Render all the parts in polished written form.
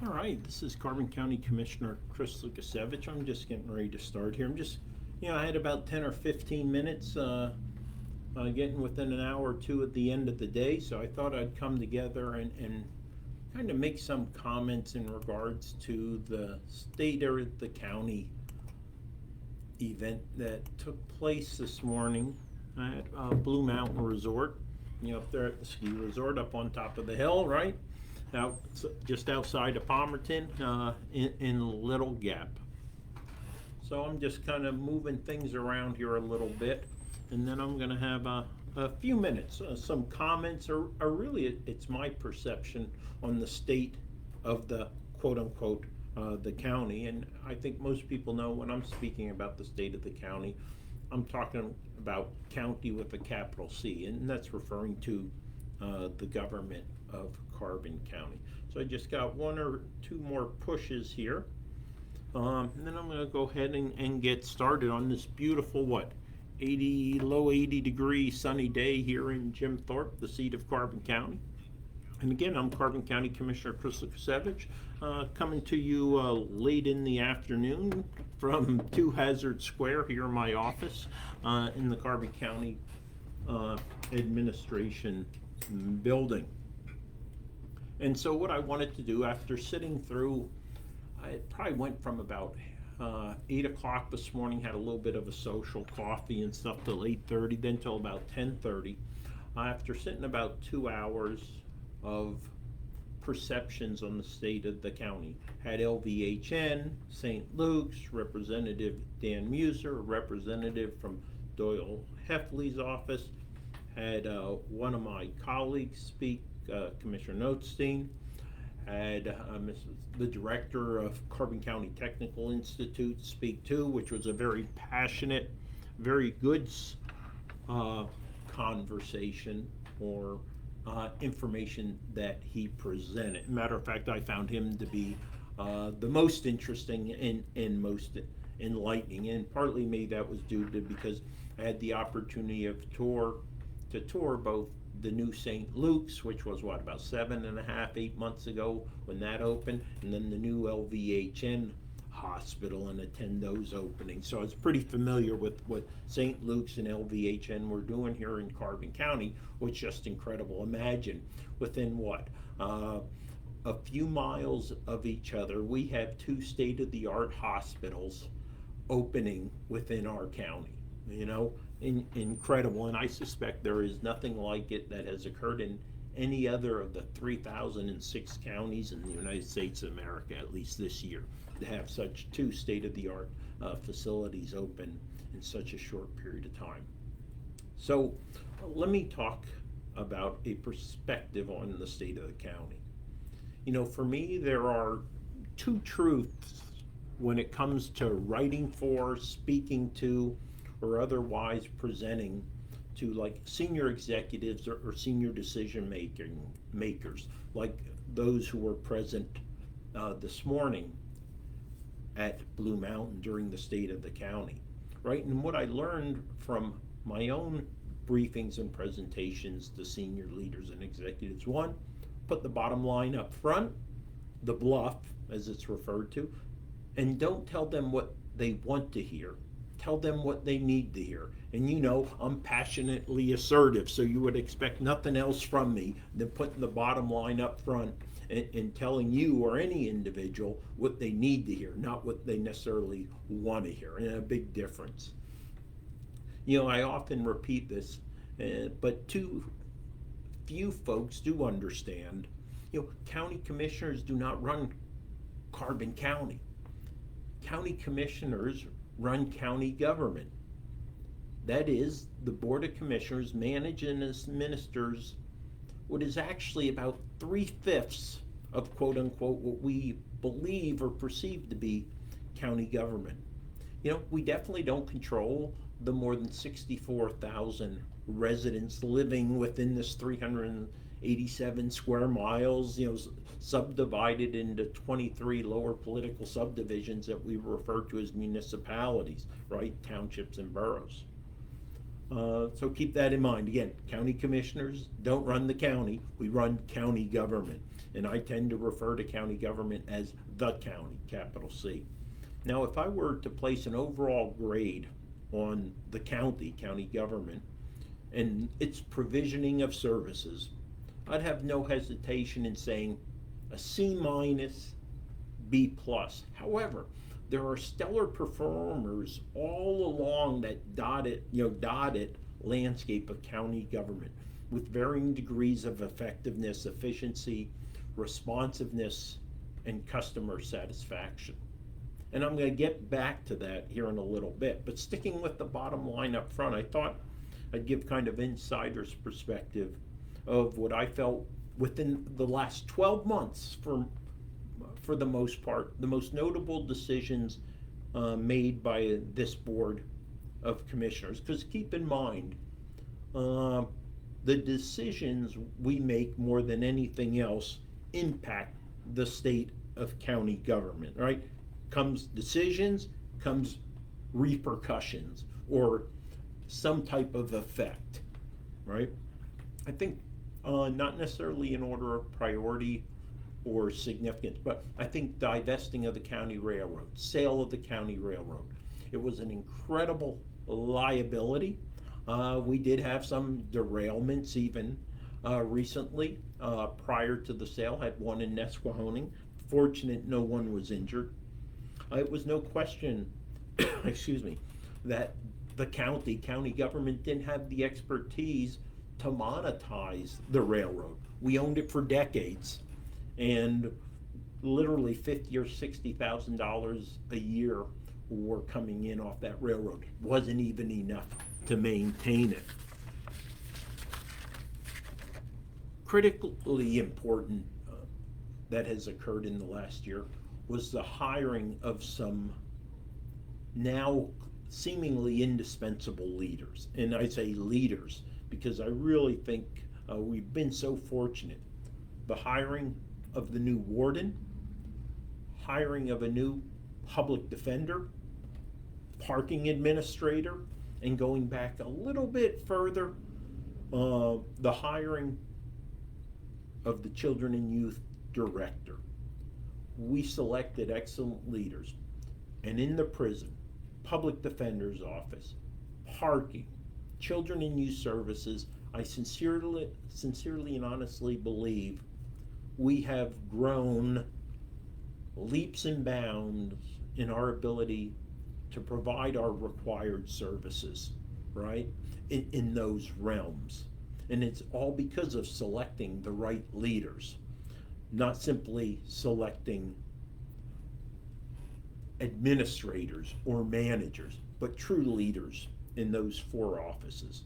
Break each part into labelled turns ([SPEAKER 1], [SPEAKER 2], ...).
[SPEAKER 1] All right, this is Carbon County Commissioner Chris Lukasevich. I'm just getting ready to start here. I had about 10 or 15 minutes, getting within an hour or two at the end of the day, so I thought I'd come together and kind of make some comments in regards to the state or the county event that took place this morning at Blue Mountain Resort. Up there at the ski resort up on top of the hill, right? Out just outside of Palmerton, in Little Gap. So I'm just kind of moving things around here a little bit, and then I'm going to have a few minutes, some comments, or really it's my perception on the state of the quote-unquote the county. And I think most people know when I'm speaking about the state of the county, I'm talking about county with a capital C, and that's referring to the government of Carbon County. So I just got one or two more pushes here, and then I'm going to go ahead and get started on this beautiful low 80 degree sunny day here in Jim Thorpe, the seat of Carbon County. And again, I'm Carbon County Commissioner Chris Lukasevich, coming to you late in the afternoon from 2 Hazard Square here in my office in the Carbon County Administration building. And so what I wanted to do after sitting through, I probably went from about 8 o'clock this morning, had a little bit of a social coffee and stuff till 8:30, then till about 10:30. After sitting about 2 hours of perceptions on the state of the county, had LVHN, St. Luke's, Representative Dan Muser, a representative from Doyle Heffley's office, had one of my colleagues speak, Commissioner Notstein, had the director of Carbon County Technical Institute speak too, which was a very passionate, very good conversation or information that he presented. Matter of fact, I found him to be the most interesting and most enlightening, and partly maybe that was due to because I had the opportunity to tour both the new St. Luke's, which was about 8 months ago when that opened, and then the new LVHN hospital, and attend those openings. So I was pretty familiar with what St. Luke's and LVHN were doing here in Carbon County, which is just incredible. Imagine within a few miles of each other, we have 2 state-of-the-art hospitals opening within our county. Incredible, and I suspect there is nothing like it that has occurred in any other of the 3,006 counties in the United States of America, at least this year, to have such 2 state-of-the-art facilities open in such a short period of time. So let me talk about a perspective on the state of the county. For me, there are 2 truths when it comes to writing for, speaking to, or otherwise presenting to senior executives or senior decision makers, like those who were present this morning at Blue Mountain during the state of the county, right? And what I learned from my own briefings and presentations to senior leaders and executives: 1, put the bottom line up front, the bluff as it's referred to, and don't tell them what they want to hear. Tell them what they need to hear. And I'm passionately assertive, so you would expect nothing else from me than putting the bottom line up front and telling you or any individual what they need to hear, not what they necessarily want to hear. And a big difference. I often repeat this, but too few folks do understand. County commissioners do not run Carbon County. County commissioners run county government. That is, the Board of Commissioners manages and administers what is actually about 3/5 of quote-unquote what we believe or perceive to be county government. We definitely don't control the more than 64,000 residents living within this 387 square miles, subdivided into 23 lower political subdivisions that we refer to as municipalities, right? Townships and boroughs. So keep that in mind. Again, county commissioners don't run the county, we run county government. And I tend to refer to county government as the county, capital C. Now, if I were to place an overall grade on the county government, and its provisioning of services, I'd have no hesitation in saying a C minus, B plus. However, there are stellar performers all along that dotted landscape of county government with varying degrees of effectiveness, efficiency, responsiveness, and customer satisfaction. And I'm going to get back to that here in a little bit. But sticking with the bottom line up front, I thought I'd give kind of insider's perspective of what I felt within the last 12 months for the most part, the most notable decisions made by this board of commissioners. Because keep in mind, the decisions we make more than anything else impact the state of county government, right? Comes decisions, comes repercussions, or some type of effect, right? I think not necessarily in order of priority or significance, but I think divesting of the county railroad, sale of the county railroad, it was an incredible liability. We did have some derailments even recently prior to the sale, had one in Nesquehoning. Fortunate no one was injured. It was no question, excuse me, that the county government didn't have the expertise to monetize the railroad. We owned it for decades, and literally $50,000 or $60,000 a year were coming in off that railroad. Wasn't even enough to maintain it. Critically important that has occurred in the last year was the hiring of some now seemingly indispensable leaders. And I say leaders because I really think we've been so fortunate. The hiring of the new warden, hiring of a new public defender, parking administrator, and going back a little bit further, the hiring of the children and youth director. We selected excellent leaders, and in the prison, public defender's office, parking, children and youth services, I sincerely and honestly believe we have grown leaps and bounds in our ability to provide our required services, right, in those realms. And it's all because of selecting the right leaders, not simply selecting administrators or managers, but true leaders in those four offices.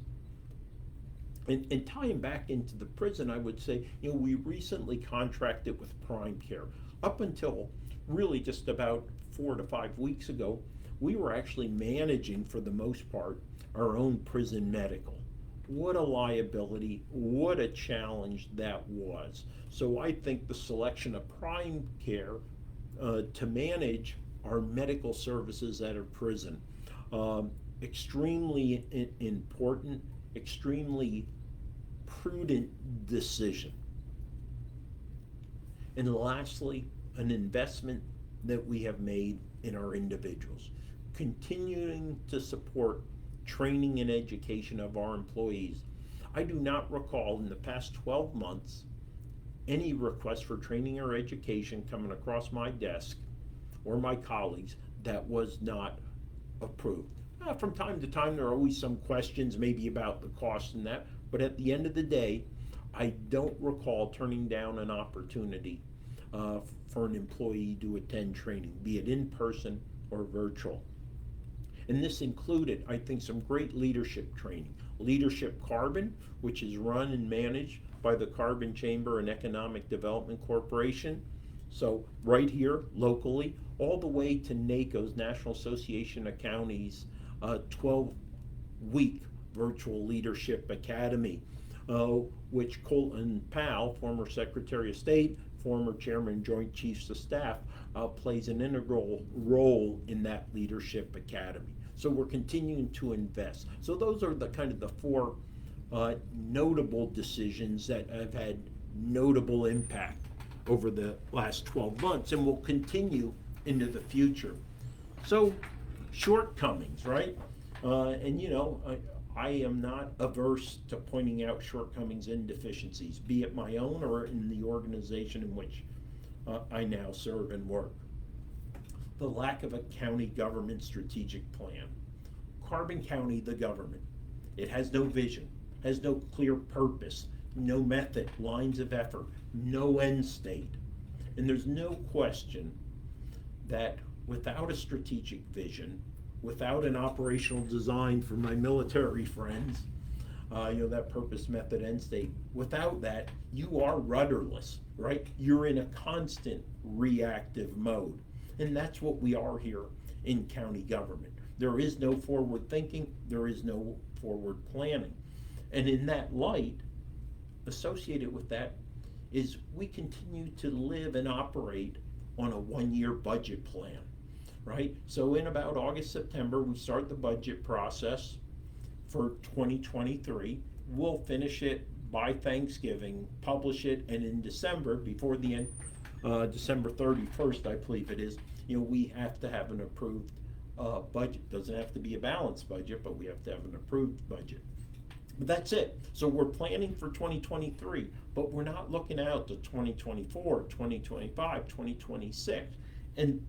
[SPEAKER 1] And tying back into the prison, I would say, we recently contracted with Prime Care. Up until really just about 4 to 5 weeks ago, we were actually managing, for the most part, our own prison medical. What a liability, what a challenge that was. So I think the selection of Prime Care to manage our medical services at a prison, extremely important, extremely prudent decision. And lastly, an investment that we have made in our individuals, continuing to support training and education of our employees. I do not recall in the past 12 months any request for training or education coming across my desk or my colleagues that was not approved. From time to time there are always some questions maybe about the cost and that, but at the end of the day, I don't recall turning down an opportunity for an employee to attend training, be it in person or virtual. And this included, I think, some great leadership training. Leadership Carbon, which is run and managed by the Carbon Chamber and Economic Development Corporation. So right here, locally, all the way to NACO's, National Association of Counties, 12-week virtual leadership academy, which Colton Powell, former Secretary of State, former Chairman Joint Chiefs of Staff, plays an integral role in that leadership academy. So we're continuing to invest. So those are the kind of the four notable decisions that have had notable impact over the last 12 months and will continue into the future. So shortcomings, right? And you know, I am not averse to pointing out shortcomings and deficiencies, be it my own or in the organization in which I now serve and work. The lack of a county government strategic plan. Carbon County, the government, it has no vision, has no clear purpose, no method, lines of effort, no end state. And there's no question that without a strategic vision, without an operational design for my military friends, that purpose, method, end state, without that, you are rudderless, right? You're in a constant reactive mode. And that's what we are here in county government. There is no forward thinking, there is no forward planning. And in that light, associated with that is we continue to live and operate on a one-year budget plan, right? So in about August, September, we start the budget process for 2023. We'll finish it by Thanksgiving, publish it, and in December, before the end, December 31st, I believe it is, we have to have an approved budget. Doesn't have to be a balanced budget, but we have to have an approved budget. But that's it. So we're planning for 2023, but we're not looking out to 2024, 2025, 2026. And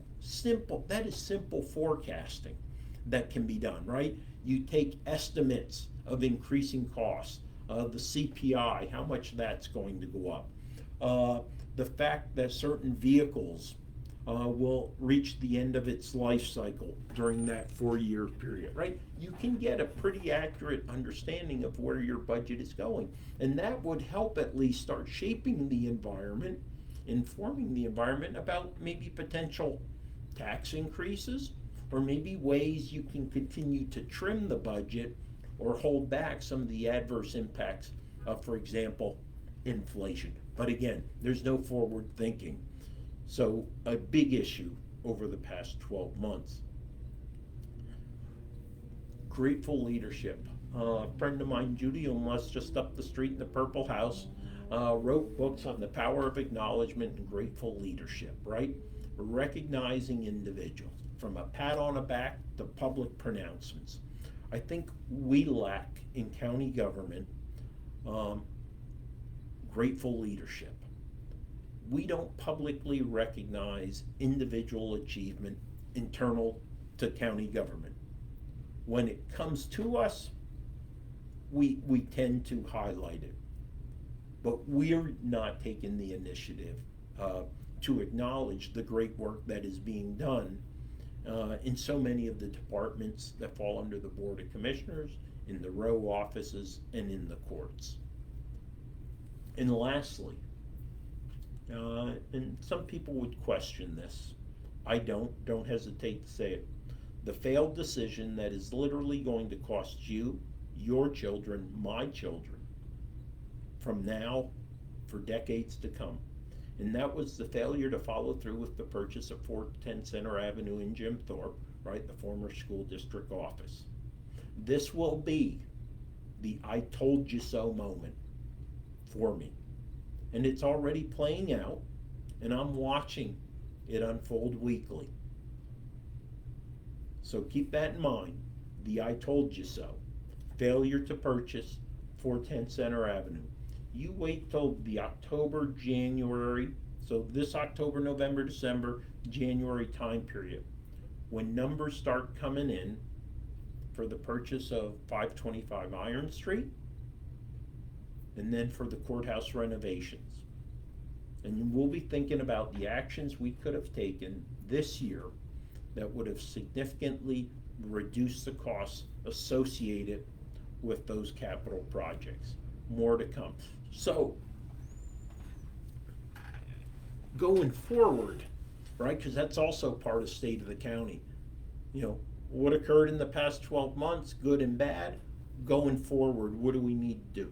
[SPEAKER 1] that is simple forecasting that can be done, right? You take estimates of increasing costs, the CPI, how much that's going to go up, the fact that certain vehicles will reach the end of its life cycle during that 4-year period, right? You can get a pretty accurate understanding of where your budget is going. And that would help at least start shaping the environment, informing the environment about maybe potential tax increases, or maybe ways you can continue to trim the budget or hold back some of the adverse impacts of, for example, inflation. But again, there's no forward thinking. So a big issue over the past 12 months. Grateful leadership. A friend of mine, Judy, who lives just up the street in the Purple House, wrote books on the power of acknowledgement and grateful leadership, right? Recognizing individuals, from a pat on the back to public pronouncements. I think we lack in county government grateful leadership. We don't publicly recognize individual achievement internal to county government. When it comes to us, we tend to highlight it. But we're not taking the initiative to acknowledge the great work that is being done in so many of the departments that fall under the Board of Commissioners, in the row offices, and in the courts. And lastly, and some people would question this, I don't hesitate to say it, the failed decision that is literally going to cost you, your children, my children, from now for decades to come. And that was the failure to follow through with the purchase of 410 Center Avenue in Jim Thorpe, right, the former school district office. This will be the I told you so moment for me. And it's already playing out, and I'm watching it unfold weekly. So keep that in mind, the I told you so. Failure to purchase 410 Center Avenue. You wait till the October, January, so this October, November, December, January time period, when numbers start coming in for the purchase of 525 Iron Street, and then for the courthouse renovations. And we'll be thinking about the actions we could have taken this year that would have significantly reduced the costs associated with those capital projects. More to come. So, going forward, right, because that's also part of state of the county. What occurred in the past 12 months, good and bad. Going forward, what do we need to do?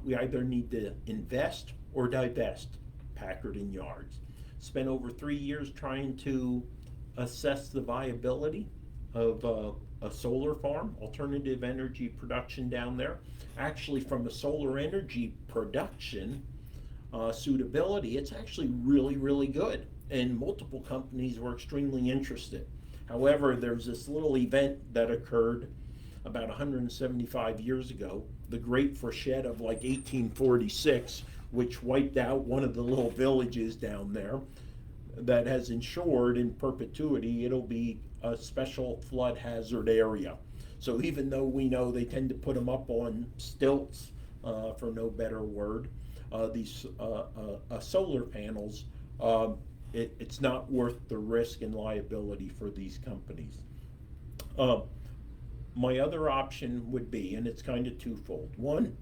[SPEAKER 1] We either need to invest or divest Packard and Yards. Spent over 3 years trying to assess the viability of a solar farm, alternative energy production down there. Actually, from a solar energy production suitability, it's actually really, really good. And multiple companies were extremely interested. However, there's this little event that occurred about 175 years ago, the Great Freshet of like 1846, which wiped out one of the little villages down there, that has ensured in perpetuity it'll be a special flood hazard area. So even though we know they tend to put them up on stilts, for no better word, these solar panels, it's not worth the risk and liability for these companies. My other option would be, and it's kind of twofold. One,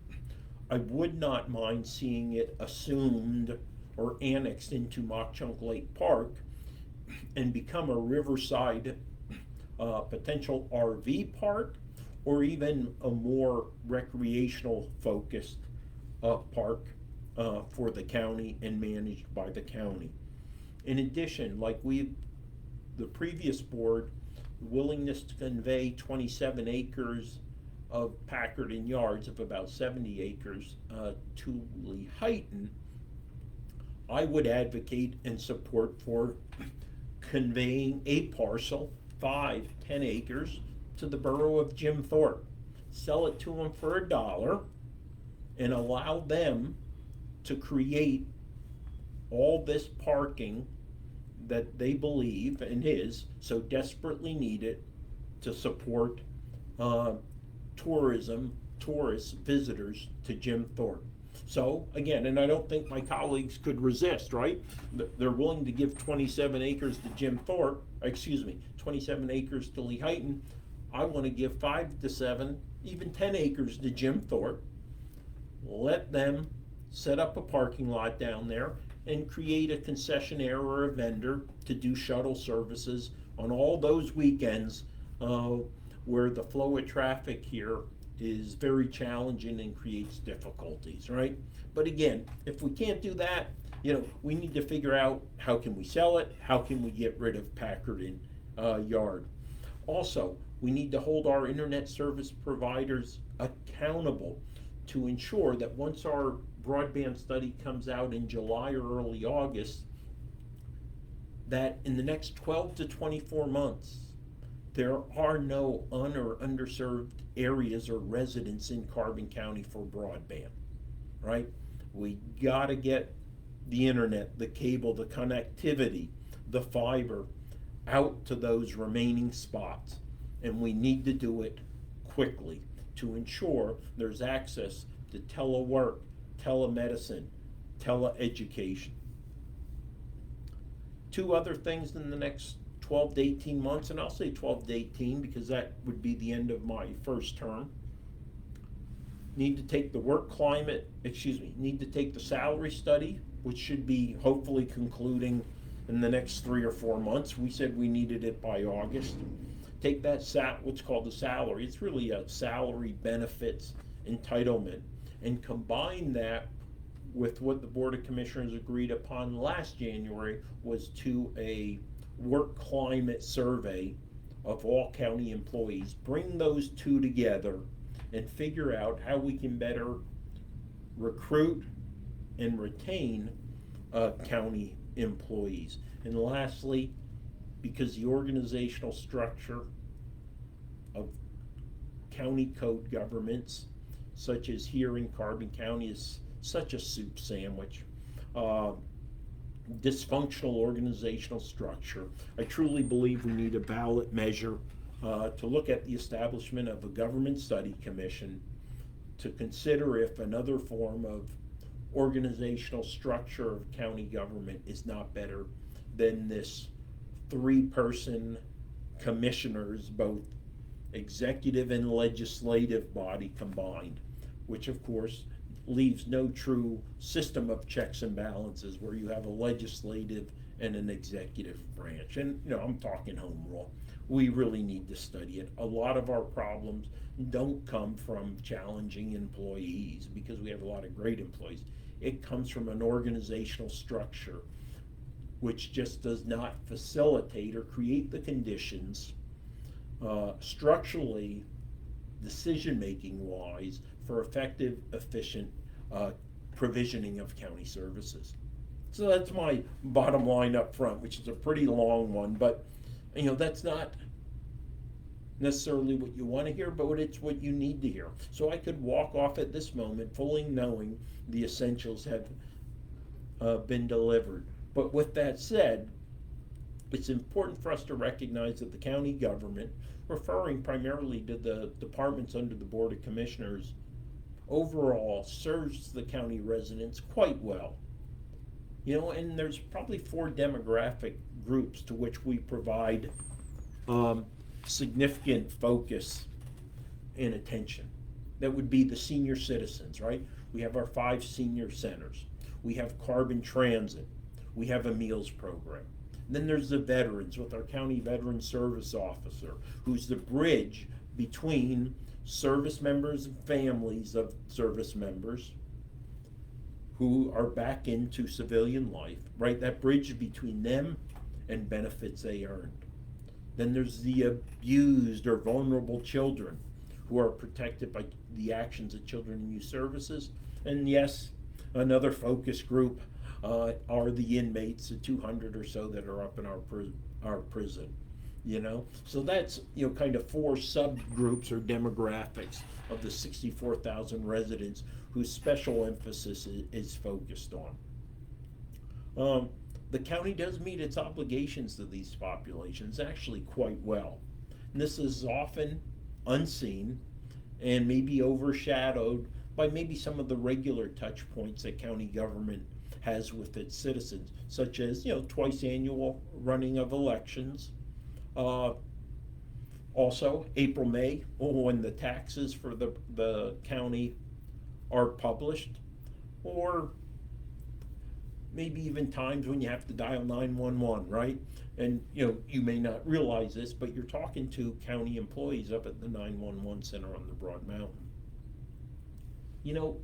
[SPEAKER 1] I would not mind seeing it assumed or annexed into Mock Chunk Lake Park and become a riverside potential RV park, or even a more recreational focused park for the county and managed by the county. In addition, like the previous board, willingness to convey 27 acres of Packard and yards of about 70 acres to Lehighton, I would advocate and support for conveying a parcel, 5, 10 acres, to the borough of Jim Thorpe. Sell it to them for $1 and allow them to create all this parking that they believe and is so desperately needed to support tourists, visitors to Jim Thorpe. So again, and I don't think my colleagues could resist, right? They're willing to give 27 acres to Jim Thorpe, 27 acres to Lehighton. I want to give 5 to 7, even 10 acres to Jim Thorpe. Let them set up a parking lot down there and create a concessionaire or a vendor to do shuttle services on all those weekends where the flow of traffic here is very challenging and creates difficulties, right? But again, if we can't do that, we need to figure out how can we sell it, how can we get rid of Packard and Yard. Also, we need to hold our internet service providers accountable to ensure that once our broadband study comes out in July or early August, that in the next 12 to 24 months, there are no or underserved areas or residents in Carbon County for broadband, right? We gotta get the internet, the cable, the connectivity, the fiber out to those remaining spots. And we need to do it quickly to ensure there's access to telework, telemedicine, teleeducation. 2 other things in the next 12 to 18 months, and I'll say 12 to 18 because that would be the end of my first term. Need to take the salary study, which should be hopefully concluding in the next 3 or 4 months. We said we needed it by August. Take that what's called the salary. It's really a salary benefits entitlement, and combine that with what the Board of Commissioners agreed upon last January was to a work climate survey of all county employees. Bring those 2 together and figure out how we can better recruit and retain county employees. And lastly, because the organizational structure of county code governments, such as here in Carbon County, is such a soup sandwich. Dysfunctional organizational structure. I truly believe we need a ballot measure to look at the establishment of a government study commission to consider if another form of organizational structure of county government is not better than this 3-person commissioners, both executive and legislative body combined, which of course leaves no true system of checks and balances where you have a legislative and an executive branch. And I'm talking home rule. We really need to study it. A lot of our problems don't come from challenging employees, because we have a lot of great employees. It comes from an organizational structure which just does not facilitate or create the conditions structurally, decision-making wise, for effective, efficient provisioning of county services. So that's my bottom line up front, which is a pretty long one, but that's not necessarily what you want to hear, but it's what you need to hear. So I could walk off at this moment fully knowing the essentials have been delivered. But with that said, it's important for us to recognize that the county government, referring primarily to the departments under the Board of Commissioners, overall serves the county residents quite well. And there's probably 4 demographic groups to which we provide significant focus and attention. That would be the senior citizens, right? We have our 5 senior centers. We have carbon transit. We have a meals program. Then there's the veterans with our county veteran service officer, who's the bridge between service members and families of service members who are back into civilian life, right? That bridge between them and benefits they earned. Then there's the abused or vulnerable children who are protected by the actions of Children and Youth Services. And yes, another focus group are the inmates, the 200 or so that are up in our prison. So that's kind of 4 subgroups or demographics of the 64,000 residents whose special emphasis is focused on. The county does meet its obligations to these populations actually quite well. And this is often unseen and maybe overshadowed by maybe some of the regular touch points that county government has with its citizens, such as twice annual running of elections, also April, May, when the taxes for the county are published, or maybe even times when you have to dial 911, right? And you may not realize this, but you're talking to county employees up at the 911 center on the Broad Mountain.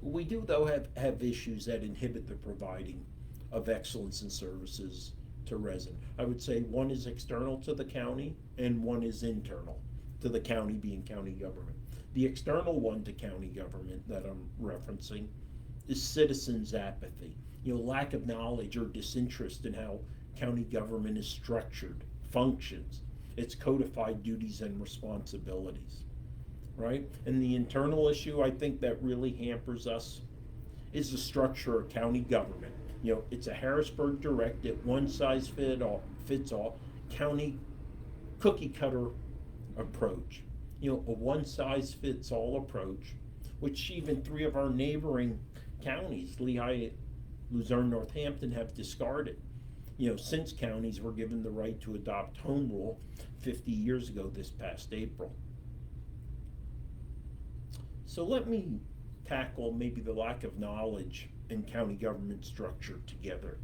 [SPEAKER 1] We do though have issues that inhibit the providing of excellence in services to residents. I would say one is external to the county and one is internal to the county, being county government. The external one to county government that I'm referencing is citizens' apathy, lack of knowledge or disinterest in how county government is structured, functions, its codified duties and responsibilities, right? And the internal issue I think that really hampers us is the structure of county government. It's a Harrisburg directive, one size fits all county cookie cutter approach. A one size fits all approach, which even 3 of our neighboring counties, Lehigh, Luzerne, Northampton, have discarded. Since counties were given the right to adopt home rule 50 years ago this past April. So let me tackle maybe the lack of knowledge in county government structure together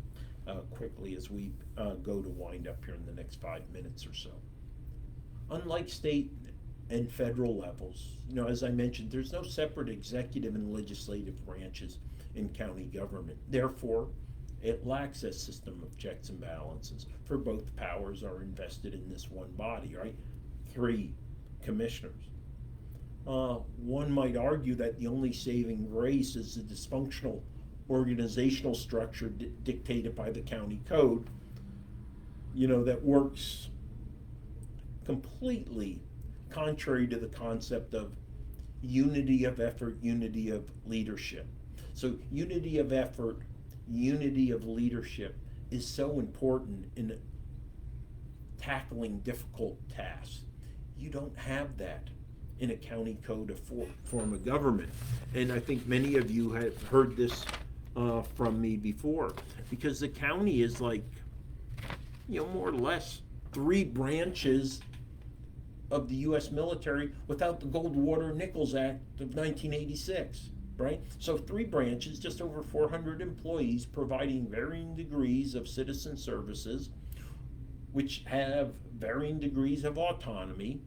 [SPEAKER 1] quickly as we go to wind up here in the next 5 minutes or so. Unlike state and federal levels, as I mentioned, there's no separate executive and legislative branches in county government. Therefore, it lacks a system of checks and balances, for both powers are invested in this one body, right? 3 commissioners. One might argue that the only saving grace is the dysfunctional organizational structure dictated by the county code, that works completely contrary to the concept of unity of effort, unity of leadership. So unity of effort, unity of leadership is so important in tackling difficult tasks. You don't have that in a county code of form of government. And I think many of you have heard this from me before, because the county is like, more or less 3 branches of the U.S. military without the Goldwater Nichols Act of 1986, right? So 3 branches, just over 400 employees providing varying degrees of citizen services, which have varying degrees of autonomy,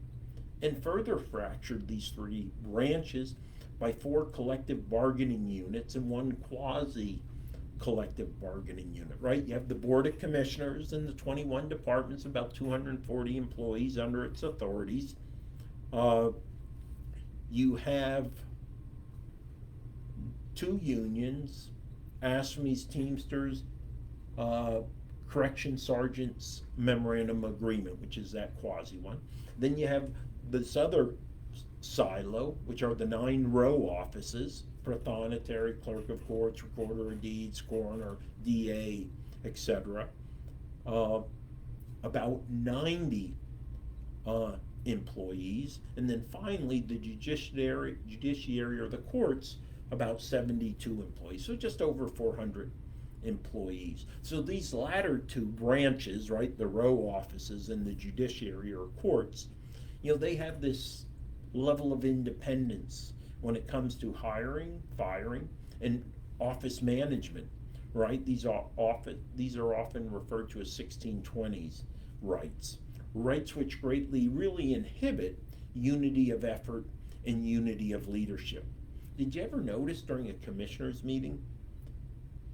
[SPEAKER 1] and further fractured these 3 branches by 4 collective bargaining units and 1 quasi-collective bargaining unit, right? You have the Board of Commissioners and the 21 departments, about 240 employees under its authorities. Uh, you have two unions, ASME's Teamsters, uh, Correction Sergeants Memorandum Agreement, which is that quasi one. Then you have this other silo, which are the 9 row offices: Prothonotary, Clerk of Courts, Recorder of Deeds, Coroner, DA, etc. About 90 employees, and then finally the judiciary or the courts, about 72 employees, so just over 400 employees. So these latter two branches, right, the row offices and the judiciary or courts, they have this level of independence when it comes to hiring, firing, and office management, right? These are often referred to as 1620s rights, which greatly really inhibit unity of effort and unity of leadership. Did you ever notice during a commissioners meeting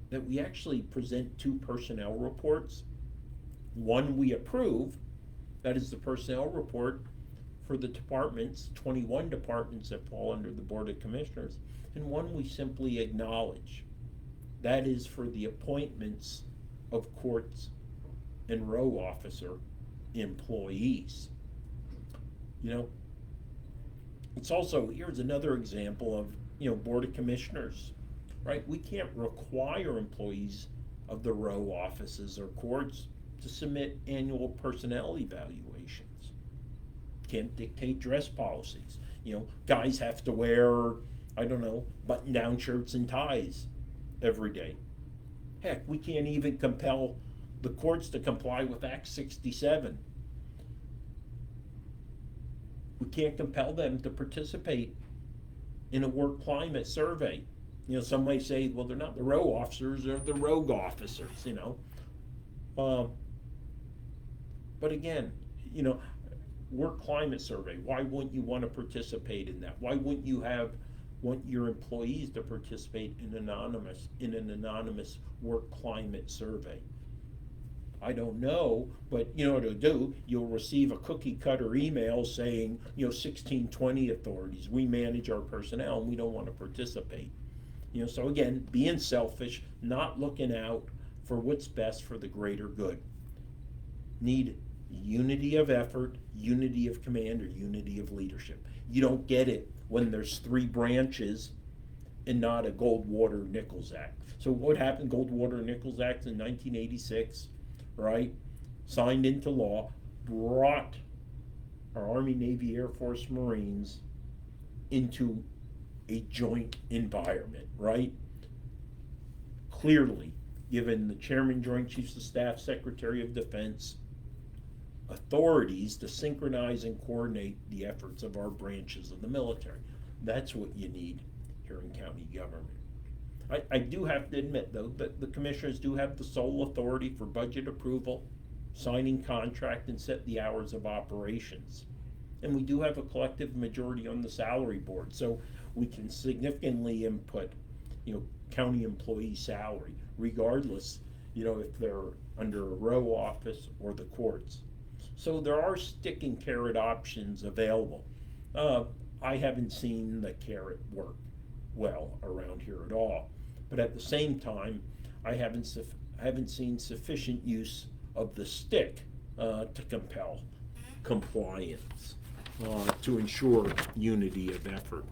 [SPEAKER 1] that we actually present 2 personnel reports? One we approve, that is the personnel report for the departments, 21 departments that fall under the Board of Commissioners, and one we simply acknowledge. That is for the appointments of courts and row officer employees. It's also, here's another example of, Board of Commissioners, right? We can't require employees of the row offices or courts to submit annual personnel evaluations. Can't dictate dress policies. Guys have to wear, button-down shirts and ties every day. Heck, we can't even compel the courts to comply with Act 67. We can't compel them to participate in a work climate survey. Some may say, well, they're not the row officers, they're the rogue officers, But again, work climate survey, why wouldn't you want to participate in that? Why wouldn't you want your employees to participate in an anonymous work climate survey? I don't know, but what it'll do, you'll receive a cookie cutter email saying, 1620 authorities, we manage our personnel and we don't want to participate. So again, being selfish, not looking out for what's best for the greater good. Need unity of effort, unity of command, or unity of leadership. You don't get it when there's 3 branches and not a Goldwater Nichols Act. So what happened? Goldwater Nichols Act in 1986, right? Signed into law, brought our Army, Navy, Air Force, Marines into a joint environment, right? Clearly given the Chairman, Joint Chiefs of Staff, Secretary of Defense authorities to synchronize and coordinate the efforts of our branches of the military. That's what you need here in county government. I do have to admit, though, that the commissioners do have the sole authority for budget approval, signing contract, and set the hours of operations. And we do have a collective majority on the salary board, so we can significantly input, county employee salary, regardless, if they're under a row office or the courts. So there are stick and carrot options available. I haven't seen the carrot work well around here at all. But at the same time, I haven't seen sufficient use of the stick to compel compliance, to ensure unity of effort.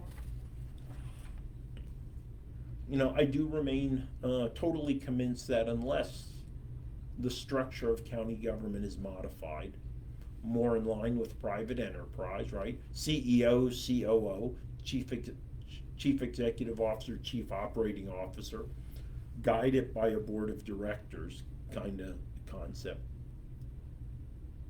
[SPEAKER 1] I do remain totally convinced that unless the structure of county government is modified, more in line with private enterprise, right? CEO, COO, Chief Executive Officer, Chief Operating Officer, guided by a board of directors kind of concept.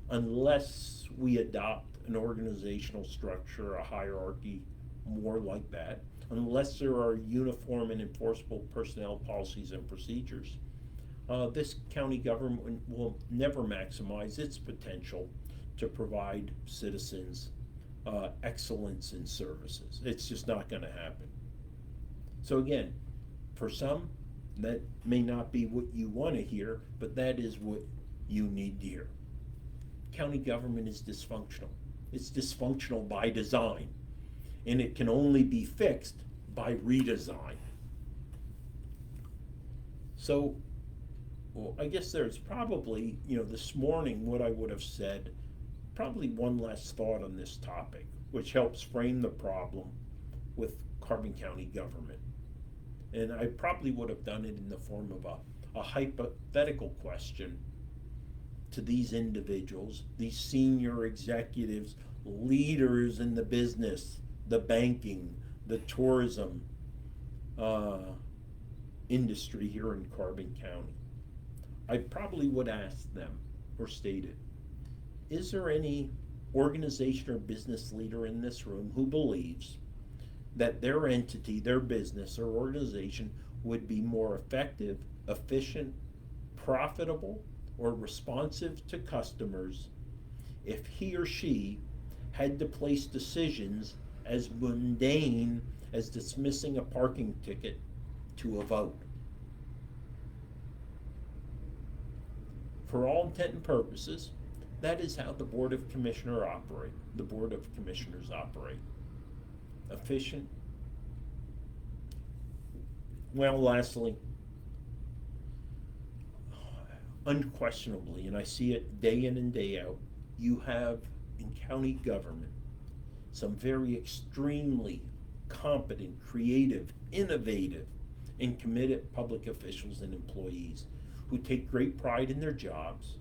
[SPEAKER 1] Unless we adopt an organizational structure, a hierarchy more like that, unless there are uniform and enforceable personnel policies and procedures, this county government will never maximize its potential to provide citizens excellence in services. It's just not going to happen. So again, for some, that may not be what you want to hear, but that is what you need to hear. County government is dysfunctional. It's dysfunctional by design, and it can only be fixed by redesign. So, well, I guess there's probably, this morning what I would have said, probably one last thought on this topic, which helps frame the problem with Carbon County government. And I probably would have done it in the form of a hypothetical question to these individuals, these senior executives, leaders in the business, the banking, the tourism industry here in Carbon County. I probably would ask them or state it, is there any organization or business leader in this room who believes that their entity, their business or organization would be more effective, efficient, profitable, or responsive to customers if he or she had to place decisions as mundane as dismissing a parking ticket to a vote? For all intent and purposes, that is how the Board of Commissioners operate. Efficient. Well, lastly, unquestionably, and I see it day in and day out, you have in county government some very extremely competent, creative, innovative, and committed public officials and employees who take great pride in their jobs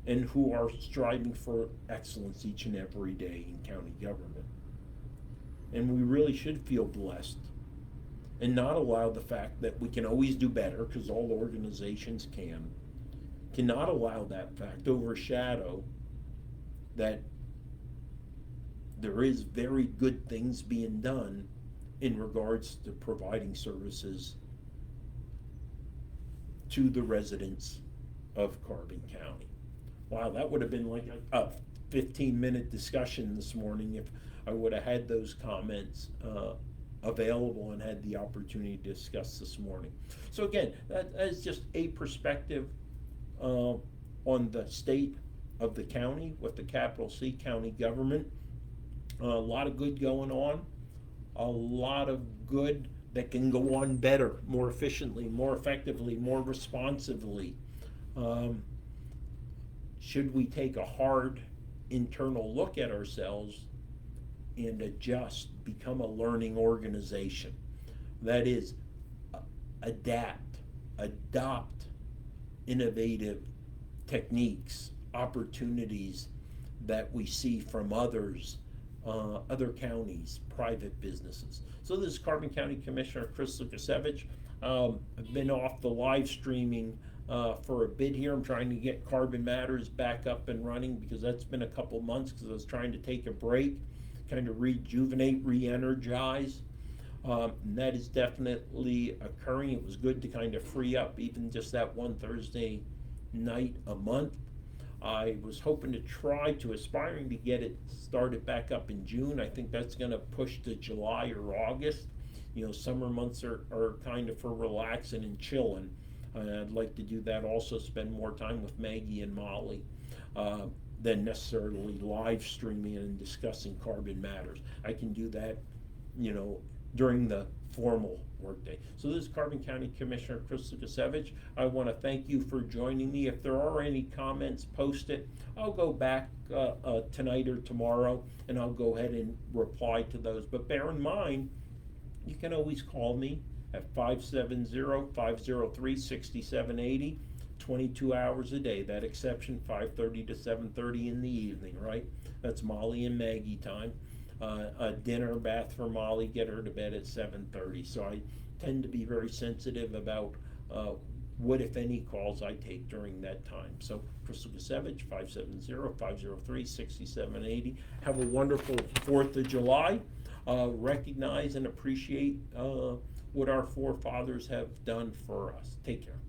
[SPEAKER 1] and who are striving for excellence each and every day in county government. And we really should feel blessed and not allow the fact that we can always do better, because all organizations cannot allow that fact overshadow that there is very good things being done in regards to providing services to the residents of Carbon County. Wow, that would have been like a 15-minute discussion this morning if I would have had those comments available and had the opportunity to discuss this morning. So again, that is just a perspective on the state of the county with the capital C, county government. A lot of good going on, a lot of good that can go on better, more efficiently, more effectively, more responsively. Should we take a hard internal look at ourselves and adjust, become a learning organization? That is, adapt, adopt innovative techniques, opportunities that we see from others, other counties, private businesses. So this is Carbon County Commissioner Chris Lukasevich. I've been off the live streaming for a bit here. I'm trying to get Carbon Matters back up and running because that's been a couple months because I was trying to take a break, kind of rejuvenate, re-energize. And that is definitely occurring. It was good to kind of free up even just that one Thursday night a month. I was hoping to aspiring to get it started back up in June. I think that's going to push to July or August. Summer months are kind of for relaxing and chilling. I'd like to do that also, spend more time with Maggie and Molly than necessarily live streaming and discussing Carbon Matters. I can do that, during the formal workday. So this is Carbon County Commissioner Chris Lukasevich. I want to thank you for joining me. If there are any comments, post it. I'll go back tonight or tomorrow and I'll go ahead and reply to those. But bear in mind, you can always call me at 570-503-6780, 22 hours a day. That exception, 5:30 to 7:30 in the evening, right? That's Molly and Maggie time. A dinner bath for Molly, get her to bed at 7:30. So I tend to be very sensitive about what, if any, calls I take during that time. So Chris Lukasevich, 570-503-6780. Have a wonderful 4th of July. Recognize and appreciate what our forefathers have done for us. Take care.